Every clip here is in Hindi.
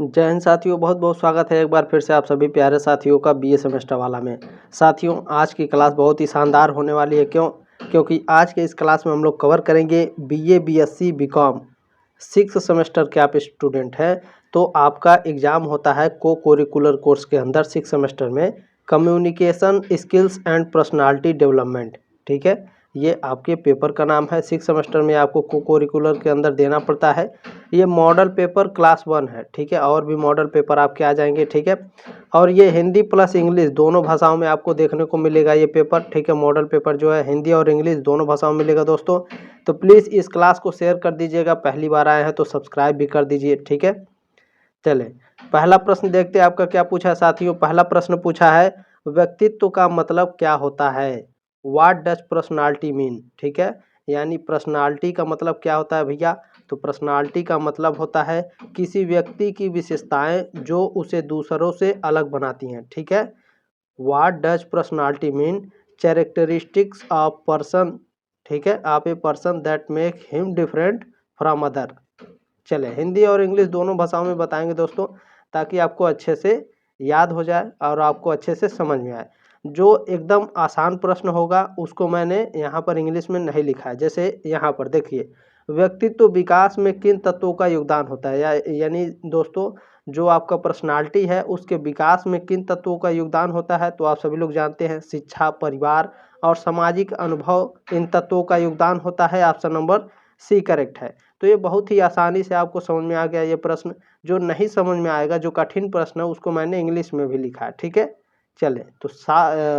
जय हिंद साथियों, बहुत बहुत स्वागत है एक बार फिर से आप सभी प्यारे साथियों का बीए सेमेस्टर वाला में। साथियों, आज की क्लास बहुत ही शानदार होने वाली है। क्योंकि आज के इस क्लास में हम लोग कवर करेंगे बीए, बीएससी, बीकॉम 6 सेमेस्टर के आप स्टूडेंट हैं तो आपका एग्ज़ाम होता है को करिकुलर कोर्स के अंदर 6 सेमेस्टर में communication skills and personality development. ठीक है, ये आपके पेपर का नाम है। 6 सेमेस्टर में आपको को करिकुलर के अंदर देना पड़ता है। ये मॉडल पेपर क्लास 1 है। ठीक है, और भी मॉडल पेपर आपके आ जाएंगे। ठीक है, और ये हिंदी प्लस इंग्लिश दोनों भाषाओं में आपको देखने को मिलेगा ये पेपर। ठीक है, मॉडल पेपर जो है हिंदी और इंग्लिश दोनों भाषाओं में मिलेगा दोस्तों। तो प्लीज़ इस क्लास को शेयर कर दीजिएगा। पहली बार आए हैं तो सब्सक्राइब भी कर दीजिए। ठीक है, चले पहला प्रश्न देखते हैं आपका क्या पूछा है साथियों। पहला प्रश्न पूछा है, व्यक्तित्व का मतलब क्या होता है? What does personality mean? ठीक है, यानी पर्सनालिटी का मतलब क्या होता है भैया? तो पर्सनालिटी का मतलब होता है किसी व्यक्ति की विशेषताएं जो उसे दूसरों से अलग बनाती हैं। ठीक है, what does personality mean? Characteristics of person. ठीक है, आप a person that make him different from other. चले हिंदी और इंग्लिश दोनों भाषाओं में बताएंगे दोस्तों, ताकि आपको अच्छे से याद हो जाए और आपको अच्छे से समझ में आए। जो एकदम आसान प्रश्न होगा उसको मैंने यहाँ पर इंग्लिश में नहीं लिखा है। जैसे यहाँ पर देखिए, व्यक्तित्व विकास में किन तत्वों का योगदान होता है, यानी दोस्तों जो आपका पर्सनालिटी है उसके विकास में किन तत्वों का योगदान होता है? तो आप सभी लोग जानते हैं, शिक्षा, परिवार और सामाजिक अनुभव, इन तत्वों का योगदान होता है। ऑप्शन नंबर सी करेक्ट है। तो ये बहुत ही आसानी से आपको समझ में आ गया ये प्रश्न। जो नहीं समझ में आएगा, जो कठिन प्रश्न है, उसको मैंने इंग्लिश में भी लिखा है। ठीक है, चलें तो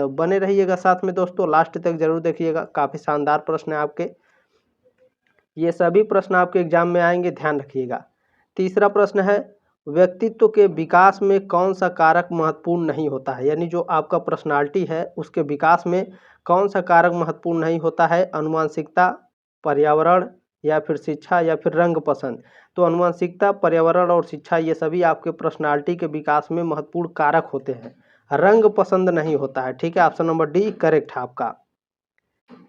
बने रहिएगा साथ में दोस्तों, लास्ट तक जरूर देखिएगा। काफ़ी शानदार प्रश्न है आपके, ये सभी प्रश्न आपके एग्जाम में आएंगे, ध्यान रखिएगा। तीसरा प्रश्न है, व्यक्तित्व के विकास में कौन सा कारक महत्वपूर्ण नहीं होता है? यानी जो आपका पर्सनालिटी है उसके विकास में कौन सा कारक महत्वपूर्ण नहीं होता है? अनुवांशिकता, पर्यावरण, या फिर शिक्षा, या फिर रंग पसंद। तो अनुवांशिकता, पर्यावरण और शिक्षा ये सभी आपके पर्सनालिटी के विकास में महत्वपूर्ण कारक होते हैं। रंग पसंद नहीं होता है। ठीक है, ऑप्शन नंबर डी करेक्ट है आपका।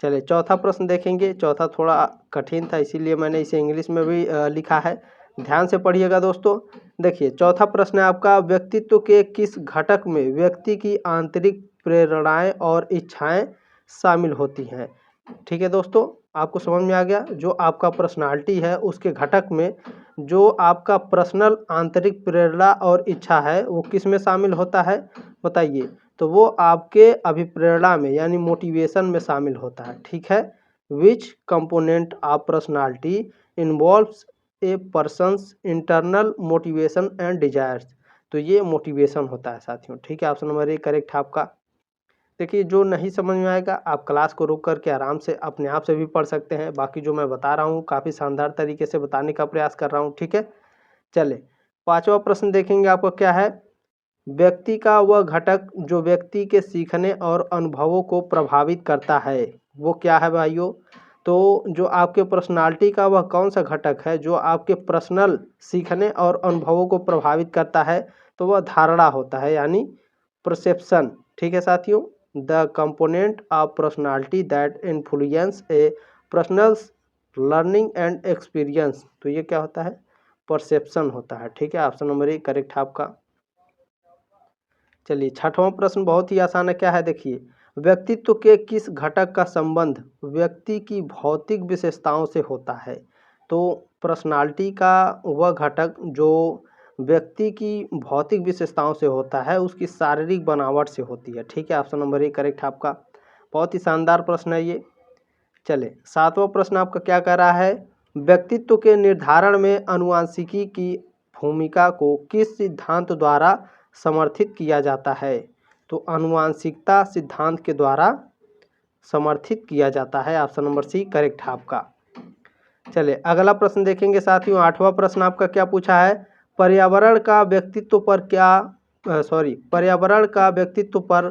चलिए चौथा प्रश्न देखेंगे। चौथा थोड़ा कठिन था, इसीलिए मैंने इसे इंग्लिश में भी लिखा है। ध्यान से पढ़िएगा दोस्तों। देखिए चौथा प्रश्न है आपका, व्यक्तित्व के किस घटक में व्यक्ति की आंतरिक प्रेरणाएं और इच्छाएं शामिल होती हैं? ठीक है दोस्तों, आपको समझ में आ गया। जो आपका पर्सनालिटी है उसके घटक में जो आपका पर्सनल आंतरिक प्रेरणा और इच्छा है वो किस में शामिल होता है बताइए? तो वो आपके अभिप्रेरणा में यानी मोटिवेशन में शामिल होता है। ठीक है, विच component of personality involves A persons internal motivation and desires? तो ये मोटिवेशन होता है साथियों। ठीक है, ऑप्शन नंबर ए करेक्ट है आपका। देखिए जो नहीं समझ में आएगा आप क्लास को रोक करके आराम से अपने आप से भी पढ़ सकते हैं। बाकी जो मैं बता रहा हूँ काफ़ी शानदार तरीके से बताने का प्रयास कर रहा हूँ। ठीक है, चले पांचवा प्रश्न देखेंगे आपको क्या है। व्यक्ति का वह घटक जो व्यक्ति के सीखने और अनुभवों को प्रभावित करता है वो क्या है भाइयों? तो जो आपके पर्सनालिटी का वह कौन सा घटक है जो आपके पर्सनल सीखने और अनुभवों को प्रभावित करता है? तो वह धारणा होता है, यानी परसेप्शन। ठीक है साथियों, the component of personality that influence a personal's learning and experience. तो ये क्या होता है? परसेप्शन होता है। ठीक है, ऑप्शन नंबर ए करेक्ट है आपका। चलिए छठवां प्रश्न बहुत ही आसान है। क्या है देखिए, व्यक्तित्व के किस घटक का संबंध व्यक्ति की भौतिक विशेषताओं से होता है? तो पर्सनालिटी का वह घटक जो व्यक्ति की भौतिक विशेषताओं से होता है उसकी शारीरिक बनावट से होती है। ठीक है, ऑप्शन नंबर ए करेक्ट है आपका। बहुत ही शानदार प्रश्न है ये। चले सातवां प्रश्न आपका क्या कह रहा है, व्यक्तित्व के निर्धारण में आनुवंशिकी की भूमिका को किस सिद्धांत द्वारा समर्थित किया जाता है? तो आनुवंशिकता सिद्धांत के द्वारा समर्थित किया जाता है। ऑप्शन नंबर सी करेक्ट है आपका। चलिए अगला प्रश्न देखेंगे साथियों। आठवां प्रश्न आपका क्या पूछा है, पर्यावरण का व्यक्तित्व पर पर्यावरण का व्यक्तित्व पर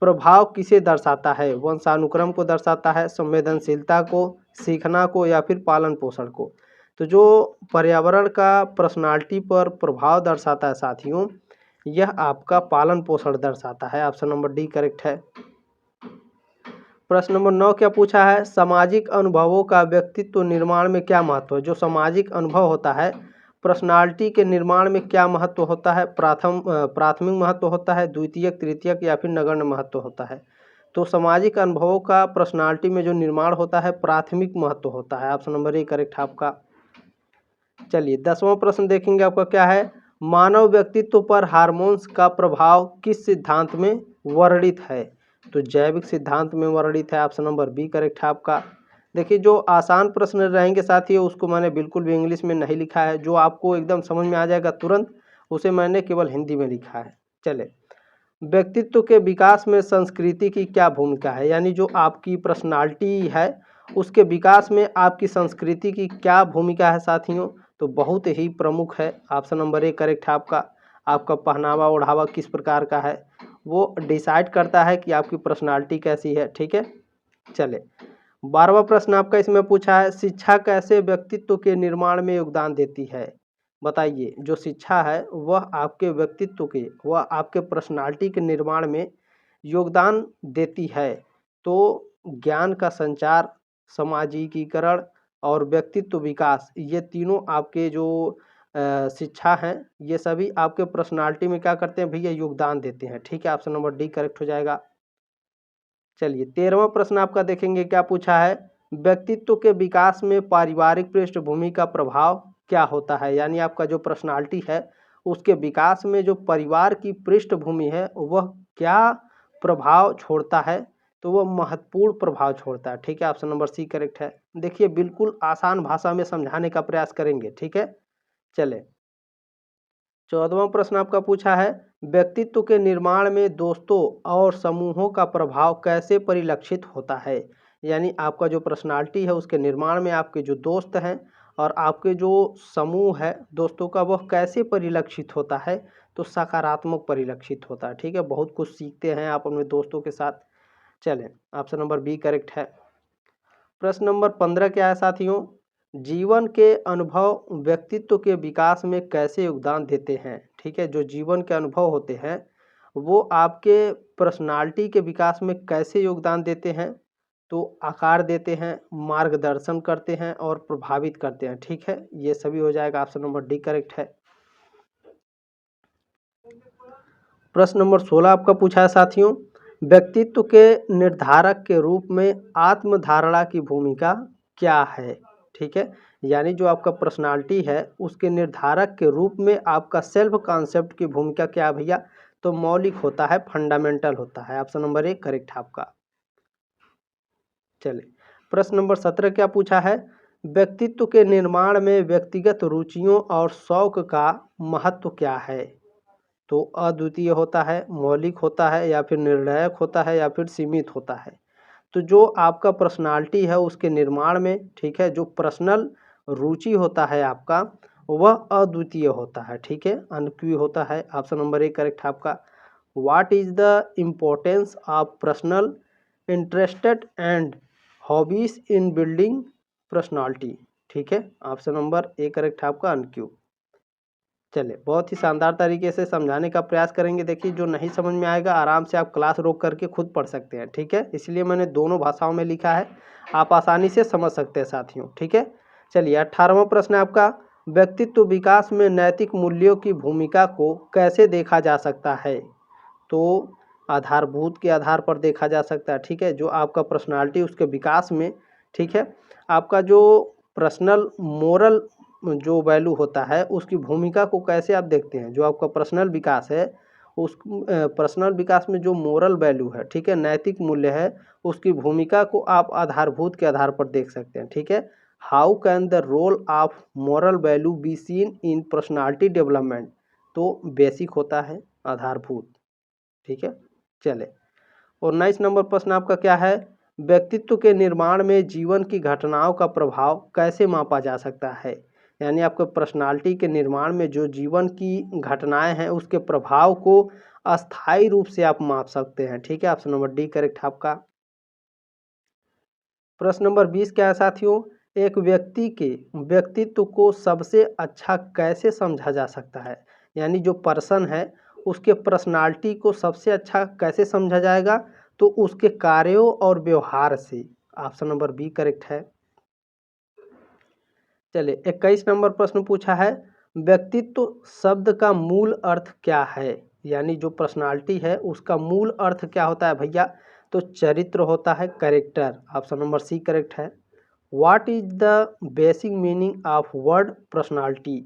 प्रभाव किसे दर्शाता है? वंशानुक्रम को दर्शाता है, संवेदनशीलता को, सीखना को, या फिर पालन पोषण को? तो जो पर्यावरण का पर्सनालिटी पर प्रभाव दर्शाता है साथियों, यह आपका पालन पोषण दर्शाता है। ऑप्शन नंबर डी करेक्ट है। प्रश्न नंबर 9 क्या पूछा है, सामाजिक अनुभवों का व्यक्तित्व निर्माण में क्या महत्व है? जो सामाजिक अनुभव होता है पर्सनालिटी के निर्माण में क्या महत्व होता है? प्राथमिक महत्व होता है, द्वितीयक, तृतीयक या फिर नगण्य महत्व होता है? तो सामाजिक अनुभवों का पर्सनालिटी में जो निर्माण होता है प्राथमिक महत्व होता है। ऑप्शन नंबर ए करेक्ट है आपका। चलिए 10वां प्रश्न देखेंगे आपका क्या है? मानव व्यक्तित्व पर हार्मोन्स का प्रभाव किस सिद्धांत में वर्णित है? तो जैविक सिद्धांत में वर्णित है। ऑप्शन नंबर बी करेक्ट है आपका। देखिए जो आसान प्रश्न रहेंगे साथियों उसको मैंने बिल्कुल भी इंग्लिश में नहीं लिखा है, जो आपको एकदम समझ में आ जाएगा तुरंत उसे मैंने केवल हिंदी में लिखा है। चले, व्यक्तित्व के विकास में संस्कृति की क्या भूमिका है? यानी जो आपकी पर्सनालिटी है उसके विकास में आपकी संस्कृति की क्या भूमिका है साथियों? तो बहुत ही प्रमुख है। ऑप्शन नंबर ए करेक्ट है आपका। आपका पहनावा ओढ़ावा किस प्रकार का है वो डिसाइड करता है कि आपकी पर्सनालिटी कैसी है। ठीक है, चले 12वां प्रश्न आपका इसमें पूछा है, शिक्षा कैसे व्यक्तित्व के निर्माण में योगदान देती है? बताइए, जो शिक्षा है वह आपके व्यक्तित्व के, वह आपके पर्सनालिटी के निर्माण में योगदान देती है। तो ज्ञान का संचार, सामाजिकीकरण और व्यक्तित्व विकास, ये तीनों आपके जो शिक्षा हैं ये सभी आपके पर्सनालिटी में क्या करते हैं भैया? योगदान देते हैं। ठीक है, ऑप्शन नंबर डी करेक्ट हो जाएगा। चलिए 13वां प्रश्न आपका देखेंगे क्या पूछा है? व्यक्तित्व के विकास में पारिवारिक पृष्ठभूमि का प्रभाव क्या होता है? यानी आपका जो पर्सनालिटी है उसके विकास में जो परिवार की पृष्ठभूमि है वह क्या प्रभाव छोड़ता है? तो वह महत्वपूर्ण प्रभाव छोड़ता है। ठीक है, ऑप्शन नंबर सी करेक्ट है। देखिए बिल्कुल आसान भाषा में समझाने का प्रयास करेंगे। ठीक है, चले 14वां प्रश्न आपका पूछा है, व्यक्तित्व के निर्माण में दोस्तों और समूहों का प्रभाव कैसे परिलक्षित होता है? यानी आपका जो पर्सनालिटी है उसके निर्माण में आपके जो दोस्त हैं और आपके जो समूह है दोस्तों का वह कैसे परिलक्षित होता है? तो सकारात्मक परिलक्षित होता है। ठीक है, बहुत कुछ सीखते हैं आप अपने दोस्तों के साथ। चलें, ऑप्शन नंबर बी करेक्ट है। प्रश्न नंबर 15 क्या है साथियों? जीवन के अनुभव व्यक्तित्व के विकास में कैसे योगदान देते हैं? ठीक है, जो जीवन के अनुभव होते हैं वो आपके पर्सनालिटी के विकास में कैसे योगदान देते हैं? तो आकार देते हैं, मार्गदर्शन करते हैं और प्रभावित करते हैं। ठीक है, ये सभी हो जाएगा। ऑप्शन नंबर डी करेक्ट है। प्रश्न नंबर 16 आपका पूछा है साथियों, व्यक्तित्व के निर्धारक के रूप में आत्मधारणा की भूमिका क्या है? ठीक है, यानी जो आपका पर्सनालिटी है उसके निर्धारक के रूप में आपका सेल्फ कॉन्सेप्ट की भूमिका क्या है भैया? तो मौलिक होता है, फंडामेंटल होता है। ऑप्शन नंबर ए करेक्ट है आपका। चले, प्रश्न नंबर 17 क्या पूछा है? व्यक्तित्व के निर्माण में व्यक्तिगत रुचियों और शौक का महत्व क्या है? तो अद्वितीय होता है, मौलिक होता है या फिर निर्णायक होता है या फिर सीमित होता है? तो जो आपका पर्सनालिटी है उसके निर्माण में, ठीक है, जो पर्सनल रुचि होता है आपका वह अद्वितीय होता है। ठीक है, अनक्वी होता है। ऑप्शन नंबर ए करेक्ट है आपका। What is the importance of personal interested and hobbies in building personality? ठीक है, ऑप्शन नंबर ए करेक्ट है आपका, अनक्यू। चले, बहुत ही शानदार तरीके से समझाने का प्रयास करेंगे। देखिए जो नहीं समझ में आएगा आराम से आप क्लास रोक करके खुद पढ़ सकते हैं। ठीक है, इसलिए मैंने दोनों भाषाओं में लिखा है, आप आसानी से समझ सकते हैं साथियों। ठीक है, चलिए 18वां प्रश्न है आपका, व्यक्तित्व विकास में नैतिक मूल्यों की भूमिका को कैसे देखा जा सकता है? तो आधारभूत के आधार पर देखा जा सकता है। ठीक है, जो आपका पर्सनालिटी उसके विकास में, ठीक है, आपका जो पर्सनल मोरल जो वैल्यू होता है उसकी भूमिका को कैसे आप देखते हैं? जो आपका पर्सनल विकास है उस पर्सनल विकास में जो मोरल वैल्यू है, ठीक है, नैतिक मूल्य है, उसकी भूमिका को आप आधारभूत के आधार पर देख सकते हैं। ठीक है, how can the role of moral value be seen in personality development? तो बेसिक होता है, आधारभूत। ठीक है, चले, और 19 नंबर प्रश्न आपका क्या है? व्यक्तित्व के निर्माण में जीवन की घटनाओं का प्रभाव कैसे मापा जा सकता है? यानी आपके पर्सनालिटी के निर्माण में जो जीवन की घटनाएं हैं उसके प्रभाव को अस्थायी रूप से आप माप सकते हैं। ठीक है, ऑप्शन नंबर डी करेक्ट है आपका। प्रश्न नंबर 20 क्या है साथियों? एक व्यक्ति के व्यक्तित्व को सबसे अच्छा कैसे समझा जा सकता है? यानी जो पर्सन है उसके पर्सनालिटी को सबसे अच्छा कैसे समझा जाएगा? तो उसके कार्यों और व्यवहार से। ऑप्शन नंबर बी करेक्ट है। चलिए 21 नंबर प्रश्न पूछा है, व्यक्तित्व शब्द का मूल अर्थ क्या है, यानी जो पर्सनालिटी है उसका मूल अर्थ क्या होता है भैया, तो चरित्र होता है, character. Option number C correct है। What is the basic meaning of word personality,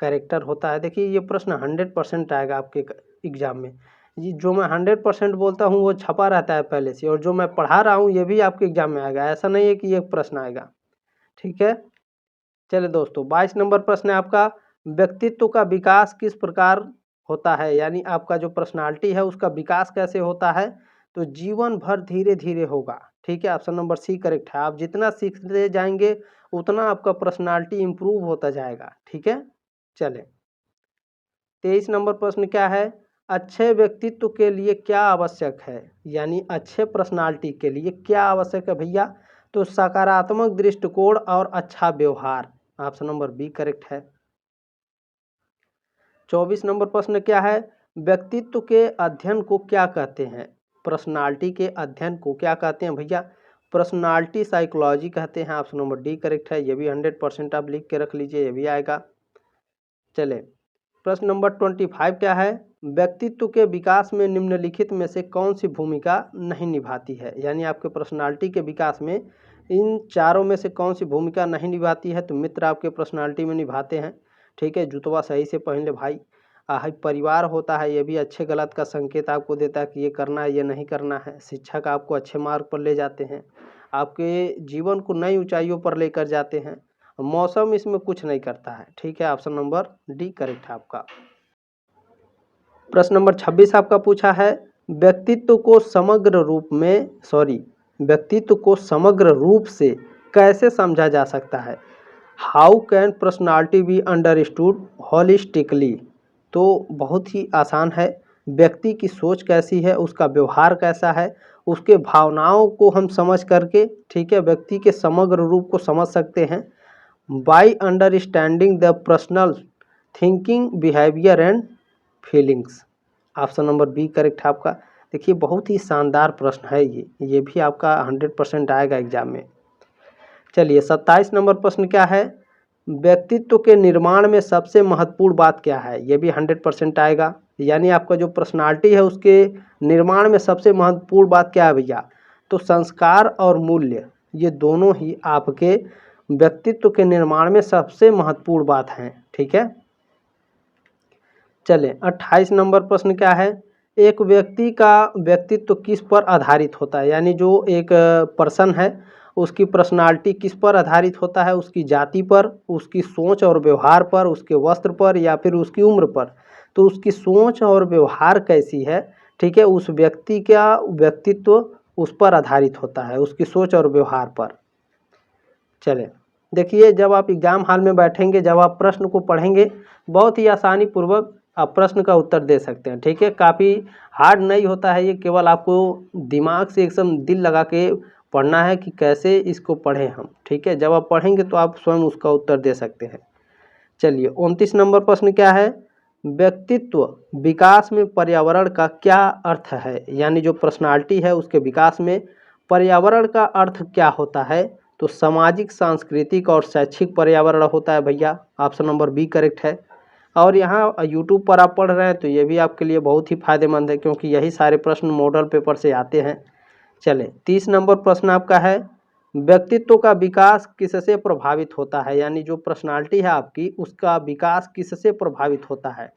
character होता है। देखिए ये प्रश्न 100% आएगा आपके एग्जाम में। ये जो मैं 100% बोलता हूँ वो छपा रहता है पहले से, और जो मैं पढ़ा रहा हूँ ये भी आपके एग्जाम में आएगा, ऐसा नहीं है कि ये प्रश्न आएगा। ठीक है, चलिए दोस्तों 22 नंबर प्रश्न है आपका, व्यक्तित्व का विकास किस प्रकार होता है, यानी आपका जो पर्सनालिटी है उसका विकास कैसे होता है, तो जीवन भर धीरे धीरे होगा। ठीक है, ऑप्शन नंबर सी करेक्ट है। आप जितना सीखते जाएंगे उतना आपका पर्सनालिटी इम्प्रूव होता जाएगा। ठीक है, चले 23 नंबर प्रश्न क्या है, अच्छे व्यक्तित्व के लिए क्या आवश्यक है, यानी अच्छे पर्सनालिटी के लिए क्या आवश्यक है भैया, तो सकारात्मक दृष्टिकोण और अच्छा व्यवहार। ऑप्शन नंबर बी करेक्ट है। 24 नंबर प्रश्न क्या है, व्यक्तित्व के अध्ययन को क्या कहते हैं, पर्सनालिटी के अध्ययन को क्या कहते हैं भैया, पर्सनालिटी साइकोलॉजी कहते हैं। ऑप्शन नंबर डी करेक्ट है। ये भी 100% आप लिख के रख लीजिए, ये भी आएगा। चले प्रश्न नंबर 25 क्या है, व्यक्तित्व के विकास में निम्नलिखित में से कौन सी भूमिका नहीं निभाती है, यानी आपके पर्सनालिटी के विकास में इन चारों में से कौन सी भूमिका नहीं निभाती है, तो मित्र आपके पर्सनालिटी में निभाते हैं। ठीक है, जुतवा सही से पहन ले भाई। परिवार होता है, ये भी अच्छे गलत का संकेत आपको देता है कि ये करना है ये नहीं करना है। शिक्षक आपको अच्छे मार्ग पर ले जाते हैं, आपके जीवन को नई ऊंचाइयों पर लेकर जाते हैं। मौसम इसमें कुछ नहीं करता है। ठीक है, ऑप्शन नंबर डी करेक्ट है आपका। प्रश्न नंबर 26 आपका पूछा है, व्यक्तित्व को समग्र रूप से कैसे समझा जा सकता है, how can personality be understood holistically. तो बहुत ही आसान है, व्यक्ति की सोच कैसी है, उसका व्यवहार कैसा है, उसके भावनाओं को हम समझ करके, ठीक है, व्यक्ति के समग्र रूप को समझ सकते हैं by understanding the personal thinking behaviour and feelings. Option number B correct है आपका। देखिए बहुत ही शानदार प्रश्न है ये भी आपका 100% आएगा एग्जाम में। चलिए 27 नंबर प्रश्न क्या है, व्यक्तित्व के निर्माण में सबसे महत्वपूर्ण बात क्या है, ये भी 100% आएगा। यानी आपका जो पर्सनालिटी है उसके निर्माण में सबसे महत्वपूर्ण बात क्या है भैया, तो संस्कार और मूल्य, ये दोनों ही आपके व्यक्तित्व के निर्माण में सबसे महत्वपूर्ण बात हैं। ठीक है, चलें 28 नंबर प्रश्न क्या है, एक व्यक्ति का व्यक्तित्व किस पर आधारित होता है, यानी जो एक पर्सन है उसकी पर्सनालिटी किस पर आधारित होता है, उसकी जाति पर, उसकी सोच और व्यवहार पर, उसके वस्त्र पर, या फिर उसकी उम्र पर। तो उसकी सोच और व्यवहार कैसी है, ठीक है, उस व्यक्ति का व्यक्तित्व उस पर आधारित होता है, उसकी सोच और व्यवहार पर। चलें देखिए, जब आप एग्जाम हॉल में बैठेंगे, जब आप प्रश्न को पढ़ेंगे, बहुत ही आसानी पूर्वक आप प्रश्न का उत्तर दे सकते हैं। ठीक है, काफ़ी हार्ड नहीं होता है ये, केवल आपको दिमाग से एकदम दिल लगा के पढ़ना है कि कैसे इसको पढ़ें हम। ठीक है, जब आप पढ़ेंगे तो आप स्वयं उसका उत्तर दे सकते हैं। चलिए 29 नंबर प्रश्न क्या है, व्यक्तित्व विकास में पर्यावरण का क्या अर्थ है, यानी जो पर्सनालिटी है उसके विकास में पर्यावरण का अर्थ क्या होता है, तो सामाजिक, सांस्कृतिक और शैक्षिक पर्यावरण होता है भैया। ऑप्शन नंबर बी करेक्ट है। और यहाँ यूट्यूब पर आप पढ़ रहे हैं तो ये भी आपके लिए बहुत ही फायदेमंद है, क्योंकि यही सारे प्रश्न मॉडल पेपर से आते हैं। चलें 30 नंबर प्रश्न आपका है, व्यक्तित्व का विकास किससे प्रभावित होता है, यानी जो पर्सनालिटी है आपकी उसका विकास किससे प्रभावित होता है,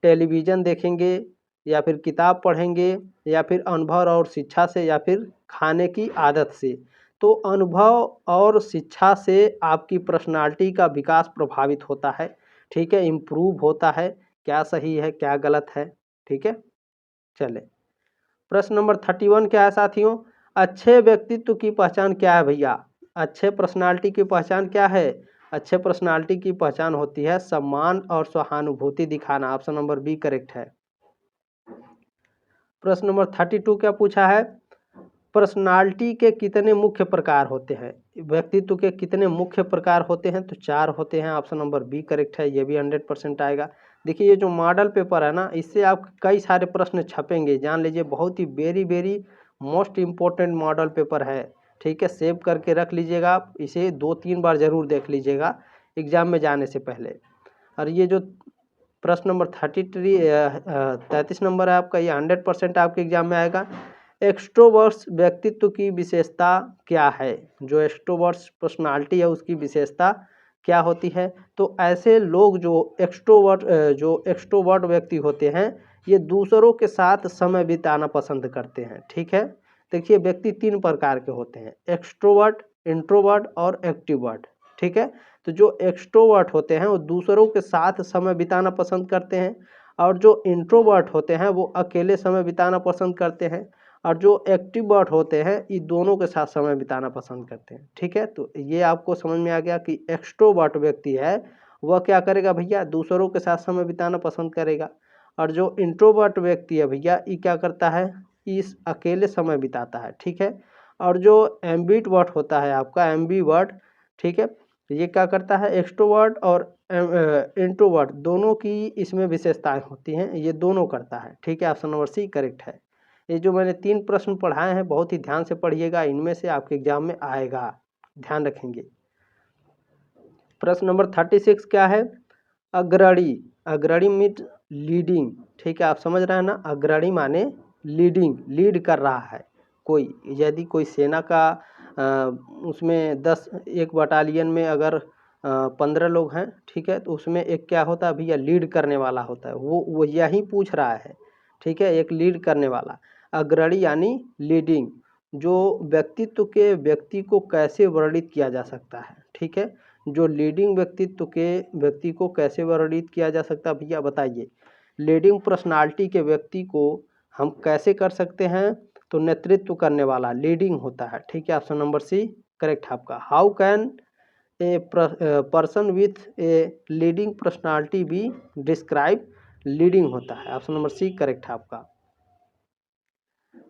टेलीविज़न देखेंगे, या फिर किताब पढ़ेंगे, या फिर अनुभव और शिक्षा से, या फिर खाने की आदत से। तो अनुभव और शिक्षा से आपकी पर्सनालिटी का विकास प्रभावित होता है। ठीक है, इम्प्रूव होता है। क्या सही है क्या गलत है। ठीक है, चले प्रश्न नंबर 31 क्या है साथियों, अच्छे व्यक्तित्व की पहचान क्या है भैया, अच्छे पर्सनालिटी की पहचान क्या है, अच्छे पर्सनालिटी की पहचान होती है सम्मान और सहानुभूति दिखाना। ऑप्शन नंबर बी करेक्ट है। प्रश्न नंबर 32 क्या पूछा है, पर्सनालिटी के कितने मुख्य प्रकार होते हैं, व्यक्तित्व के कितने मुख्य प्रकार होते हैं, तो 4 होते हैं। ऑप्शन नंबर बी करेक्ट है, ये भी 100% आएगा। देखिए ये जो मॉडल पेपर है ना, इससे आप कई सारे प्रश्न छपेंगे, जान लीजिए बहुत ही very most important model paper है। ठीक है, सेव करके रख लीजिएगा आप, इसे 2-3 बार ज़रूर देख लीजिएगा एग्जाम में जाने से पहले। और ये जो प्रश्न नंबर 33 नंबर है आपका, ये 100% आपके एग्जाम में आएगा। एक्सट्रोवर्ट्स व्यक्तित्व की विशेषता क्या है? जो एक्सट्रोवर्ट्स पर्सनालिटी है उसकी विशेषता क्या होती है? तो ऐसे लोग जो एक्सट्रोवर्ट व्यक्ति होते हैं, ये दूसरों के साथ समय बिताना पसंद करते हैं। ठीक है, देखिए व्यक्ति 3 प्रकार के होते हैं, एक्सट्रोवर्ट, इंट्रोवर्ट और एक्टिवर्ट। ठीक है, तो जो एक्सट्रोवर्ट होते हैं वो दूसरों के साथ समय बिताना पसंद करते हैं, और जो इंट्रोवर्ट होते हैं वो अकेले समय बिताना पसंद करते हैं, और जो एक्टिवर्ट होते हैं ये दोनों के साथ समय बिताना पसंद करते हैं। ठीक है, तो ये आपको समझ में आ गया कि एक्सट्रोवर्ट व्यक्ति है वह क्या करेगा भैया, दूसरों के साथ समय बिताना पसंद करेगा, और जो इंट्रोवर्ट व्यक्ति है भैया ये क्या करता है, इस अकेले समय बिताता है। ठीक है, और जो एम्बिवर्ट होता है आपका, एम्बिवर्ट, ठीक है, ये क्या करता है, एक्सट्रोवर्ट और इंट्रोवर्ट दोनों की इसमें विशेषताएं होती हैं, ये दोनों करता है। ठीक है, ऑप्शन नंबर सी करेक्ट है। ये जो मैंने 3 प्रश्न पढ़ाए हैं बहुत ही ध्यान से पढ़िएगा, इनमें से आपके एग्जाम में आएगा, ध्यान रखेंगे। प्रश्न नंबर 36 क्या है, अग्रणी। अग्रणी मीन्स लीडिंग। ठीक है, आप समझ रहे हैं ना, अग्रणी माने लीडिंग, लीड कर रहा है कोई। यदि कोई सेना का उसमें 10 एक बटालियन में अगर 15 लोग हैं, ठीक है, तो उसमें एक क्या होता है भैया, लीड करने वाला होता है, वो यही पूछ रहा है। ठीक है, एक लीड करने वाला। अग्रणी यानी लीडिंग। जो व्यक्ति को कैसे वर्णित किया जा सकता है? ठीक है, जो लीडिंग व्यक्तित्व के व्यक्ति को कैसे वर्णित किया जा सकता है भैया, बताइए। लीडिंग पर्सनालिटी के व्यक्ति को हम कैसे कर सकते हैं? तो नेतृत्व करने वाला लीडिंग होता है। ठीक है, ऑप्शन नंबर सी करेक्ट है आपका। How can a person with a leading personality be describe? Leading होता है, ऑप्शन नंबर सी करेक्ट है आपका।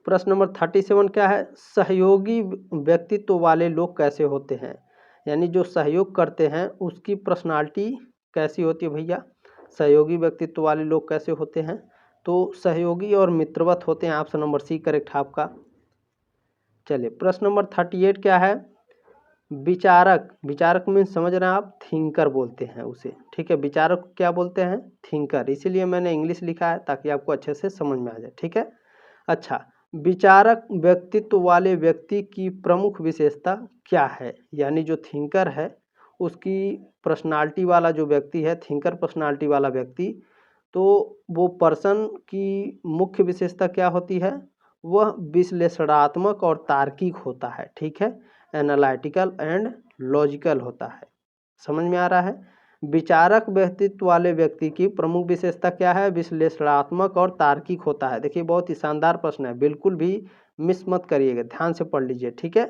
प्रश्न नंबर 37 क्या है, सहयोगी व्यक्तित्व वाले लोग कैसे होते हैं? यानी जो सहयोग करते हैं उसकी पर्सनालिटी कैसी होती है भैया? सहयोगी व्यक्तित्व वाले लोग कैसे होते हैं? तो सहयोगी और मित्रवत होते हैं, ऑप्शन नंबर सी करेक्ट है आपका। चलिए, प्रश्न नंबर 38 क्या है, विचारक। विचारक में समझ रहे हैं आप, थिंकर बोलते हैं उसे। ठीक है, विचारक क्या बोलते हैं, थिंकर, इसीलिए मैंने इंग्लिश लिखा है ताकि आपको अच्छे से समझ में आ जाए। ठीक है, अच्छा, विचारक व्यक्तित्व वाले व्यक्ति की प्रमुख विशेषता क्या है? यानी जो थिंकर है उसकी पर्सनालिटी वाला जो व्यक्ति है, थिंकर पर्सनालिटी वाला व्यक्ति, तो वो पर्सन की मुख्य विशेषता क्या होती है? वह विश्लेषणात्मक और तार्किक होता है। ठीक है, एनालिटिकल एंड लॉजिकल होता है। समझ में आ रहा है? विचारक व्यक्तित्व वाले व्यक्ति की प्रमुख विशेषता क्या है? विश्लेषणात्मक और तार्किक होता है। देखिए बहुत ही शानदार प्रश्न है, बिल्कुल भी मिस मत करिएगा, ध्यान से पढ़ लीजिए। ठीक है,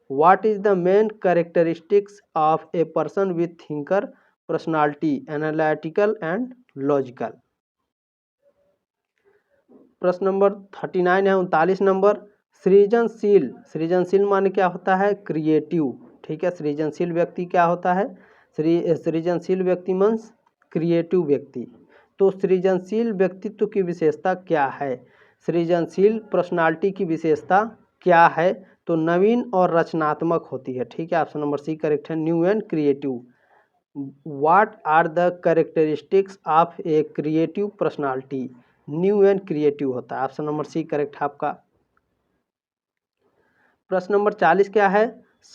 what is the main characteristics of a person with thinker personality, analytical and logical? प्रश्न नंबर 39 है, 39 नंबर, सृजनशील। सृजनशील माने क्या होता है? क्रिएटिव। ठीक है, सृजनशील व्यक्ति क्या होता है? सृजनशील व्यक्ति मीन्स क्रिएटिव व्यक्ति। तो सृजनशील व्यक्तित्व की विशेषता क्या है? सृजनशील पर्सनालिटी की विशेषता क्या है? तो नवीन और रचनात्मक होती है। ठीक है, ऑप्शन नंबर सी करेक्ट है, new and creative. What are the characteristics of a creative personality? New and creative होता है, ऑप्शन नंबर सी करेक्ट है आपका। प्रश्न नंबर 40 क्या है,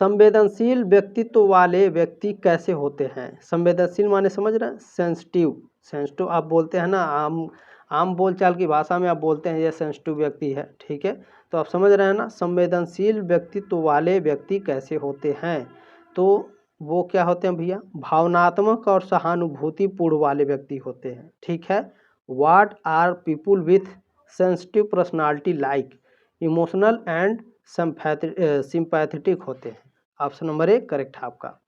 संवेदनशील व्यक्तित्व वाले व्यक्ति कैसे होते हैं? संवेदनशील माने समझ रहे हैं, सेंसिटिव। सेंसिटिव आप बोलते हैं ना, आम बोलचाल की भाषा में आप बोलते हैं ये सेंसिटिव व्यक्ति है। ठीक है, तो आप समझ रहे हैं ना, संवेदनशील व्यक्तित्व वाले व्यक्ति कैसे होते हैं? तो वो क्या होते हैं भैया? भावनात्मक और सहानुभूतिपूर्ण वाले व्यक्ति होते हैं। ठीक है, what are people with sensitive personality like? Emotional and sympathetic होते हैं, ऑप्शन नंबर ए करेक्ट है आपका।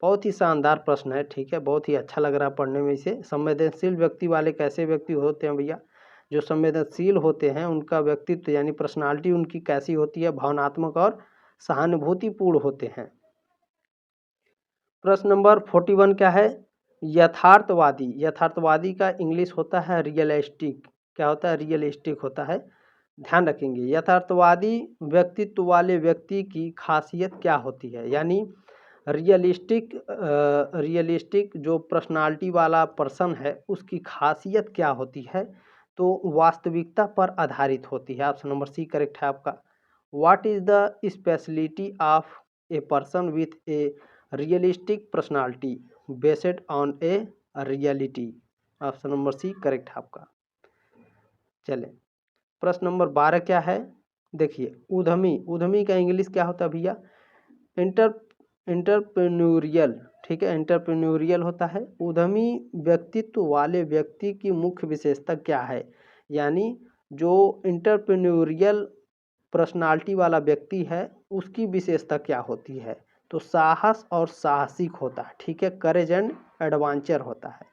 बहुत ही शानदार प्रश्न है। ठीक है, बहुत ही अच्छा लग रहा है पढ़ने में इसे। संवेदनशील व्यक्ति वाले कैसे व्यक्ति होते हैं भैया? जो संवेदनशील होते हैं उनका व्यक्तित्व यानी पर्सनालिटी उनकी कैसी होती है? भावनात्मक और सहानुभूतिपूर्ण होते हैं। प्रश्न नंबर 41 क्या है, यथार्थवादी। यथार्थवादी का इंग्लिश होता है रियलिस्टिक। क्या होता है? रियलिस्टिक होता है, ध्यान रखेंगे। यथार्थवादी व्यक्तित्व वाले व्यक्ति की खासियत क्या होती है? यानी रियलिस्टिक जो पर्सनालिटी वाला पर्सन है उसकी खासियत क्या होती है, तो वास्तविकता पर आधारित होती है। ऑप्शन नंबर सी करेक्ट है आपका। What is the speciality of a person with a realistic personality based on a reality. Option number C correct है आपका। चले प्रश्न नंबर 12 क्या है, देखिए उद्यमी का इंग्लिश क्या होता है भैया, एंटरप्रेन्योरियल। ठीक है, एंटरप्रेन्योरियल होता है। उद्यमी व्यक्तित्व वाले व्यक्ति की मुख्य विशेषता क्या है, यानी जो एंटरप्रेन्योरियल पर्सनालिटी वाला व्यक्ति है उसकी विशेषता क्या होती है, तो साहस और साहसिक होता है। ठीक है, करेज एंड एडवेंचर होता है।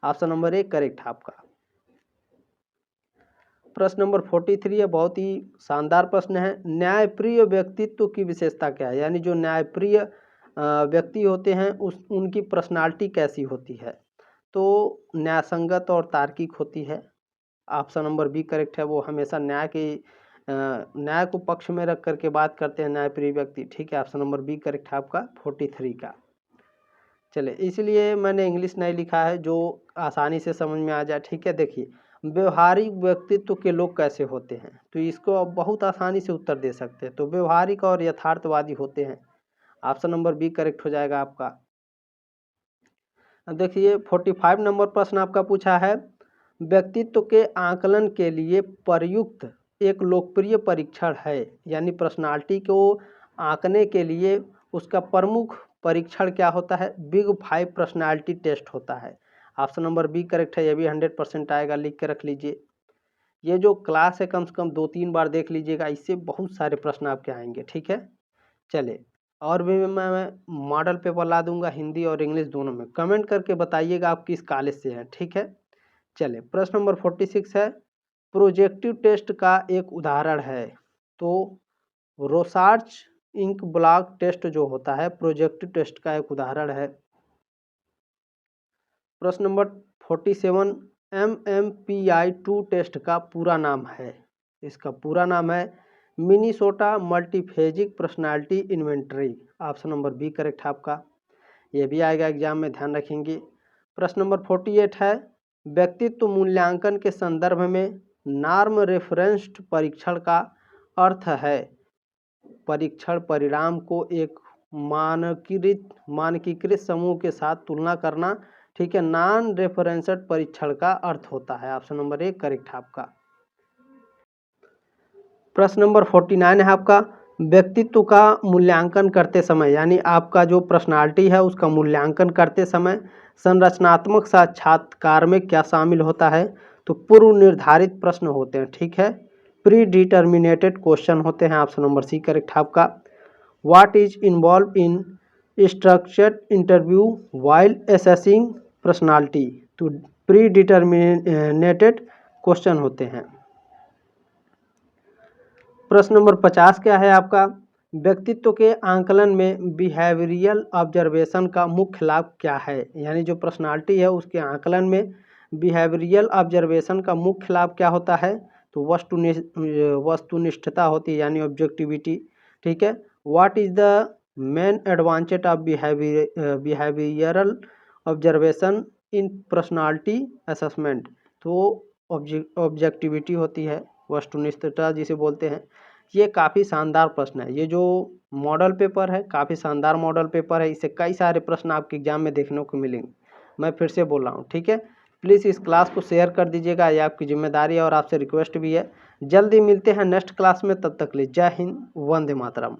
ऑप्शन नंबर ए करेक्ट है आपका। प्रश्न नंबर 43 है, बहुत ही शानदार प्रश्न है। न्यायप्रिय व्यक्तित्व की विशेषता क्या है, यानी जो न्यायप्रिय व्यक्ति होते हैं उनकी पर्सनालिटी कैसी होती है, तो न्यायसंगत और तार्किक होती है। ऑप्शन नंबर बी करेक्ट है। वो हमेशा न्याय को पक्ष में रख करके बात करते हैं न्यायप्रिय व्यक्ति। ठीक है, ऑप्शन नंबर बी करेक्ट है आपका 43 का। चले इसलिए मैंने इंग्लिश नहीं लिखा है जो आसानी से समझ में आ जाए। ठीक है, देखिए व्यवहारिक व्यक्तित्व के लोग कैसे होते हैं, तो इसको आप बहुत आसानी से उत्तर दे सकते हैं। तो व्यवहारिक और यथार्थवादी होते हैं। ऑप्शन नंबर बी करेक्ट हो जाएगा आपका। देखिए 45 नंबर प्रश्न आपका पूछा है, व्यक्तित्व के आकलन के लिए प्रयुक्त एक लोकप्रिय परीक्षण है, यानी पर्सनालिटी को आंकने के लिए उसका प्रमुख परीक्षण क्या होता है, बिग 5 पर्सनालिटी टेस्ट होता है। ऑप्शन नंबर बी करेक्ट है। ये भी 100% आएगा, लिख के रख लीजिए। ये जो क्लास है कम से कम 2-3 बार देख लीजिएगा, इससे बहुत सारे प्रश्न आपके आएंगे। ठीक है, चले और भी मैं मॉडल पेपर ला दूंगा हिंदी और इंग्लिश दोनों में। कमेंट करके बताइएगा आप किस कॉलेज से हैं। ठीक है, चले प्रश्न नंबर 46 है, प्रोजेक्टिव टेस्ट का एक उदाहरण है, तो रोसार्च इंक ब्लॉक टेस्ट जो होता है प्रोजेक्टिव टेस्ट का एक उदाहरण है। प्रश्न नंबर 47, MMPI-2 टेस्ट का पूरा नाम है, इसका पूरा नाम है Minnesota multiphasic personality inventory. Option number B correct है आपका। ये भी आएगा एग्जाम में, ध्यान रखेंगे। प्रश्न नंबर 48 है, व्यक्तित्व मूल्यांकन के संदर्भ में नॉर्म रेफरेंस्ड परीक्षण का अर्थ है परीक्षण परिणाम को एक मानकीकृत समूह के साथ तुलना करना। ठीक है, नॉन रेफरेंस्ड परीक्षण का अर्थ होता है। ऑप्शन नंबर ए करेक्ट है आपका। प्रश्न नंबर 49 है आपका, व्यक्तित्व का मूल्यांकन करते समय, यानी आपका जो पर्सनालिटी है उसका मूल्यांकन करते समय संरचनात्मक साक्षात्कार में क्या शामिल होता है, तो पूर्व निर्धारित प्रश्न होते हैं। ठीक है, प्री डिटर्मिनेटेड क्वेश्चन होते हैं। ऑप्शन नंबर सी करेक्ट है आपका। What is involve in structured interview while assessing personality, तो प्री डिटर्मिनेटेड क्वेश्चन होते हैं। प्रश्न नंबर 50 क्या है आपका, व्यक्तित्व के आंकलन में बिहेवियरल ऑब्जर्वेशन का मुख्य लाभ क्या है, यानी जो पर्सनालिटी है उसके आंकलन में बिहेवियरल ऑब्जर्वेशन का मुख्य लाभ क्या होता है, तो वस्तुनिष्ठता होती है, यानी ऑब्जेक्टिविटी। ठीक है, what is the main advantage of behavioural observation in personality assessment, तो ऑब्जेक्टिविटी होती है, वस्तुनिष्ठता जिसे बोलते हैं। ये काफ़ी शानदार प्रश्न है। ये जो मॉडल पेपर है काफ़ी शानदार मॉडल पेपर है, इससे कई सारे प्रश्न आपके एग्जाम में देखने को मिलेंगे। मैं फिर से बोल रहा हूँ। ठीक है, प्लीज़ इस क्लास को शेयर कर दीजिएगा, ये आपकी जिम्मेदारी है और आपसे रिक्वेस्ट भी है। जल्दी मिलते हैं नेक्स्ट क्लास में, तब तक के लिए जय हिंद, वंदे मातरम।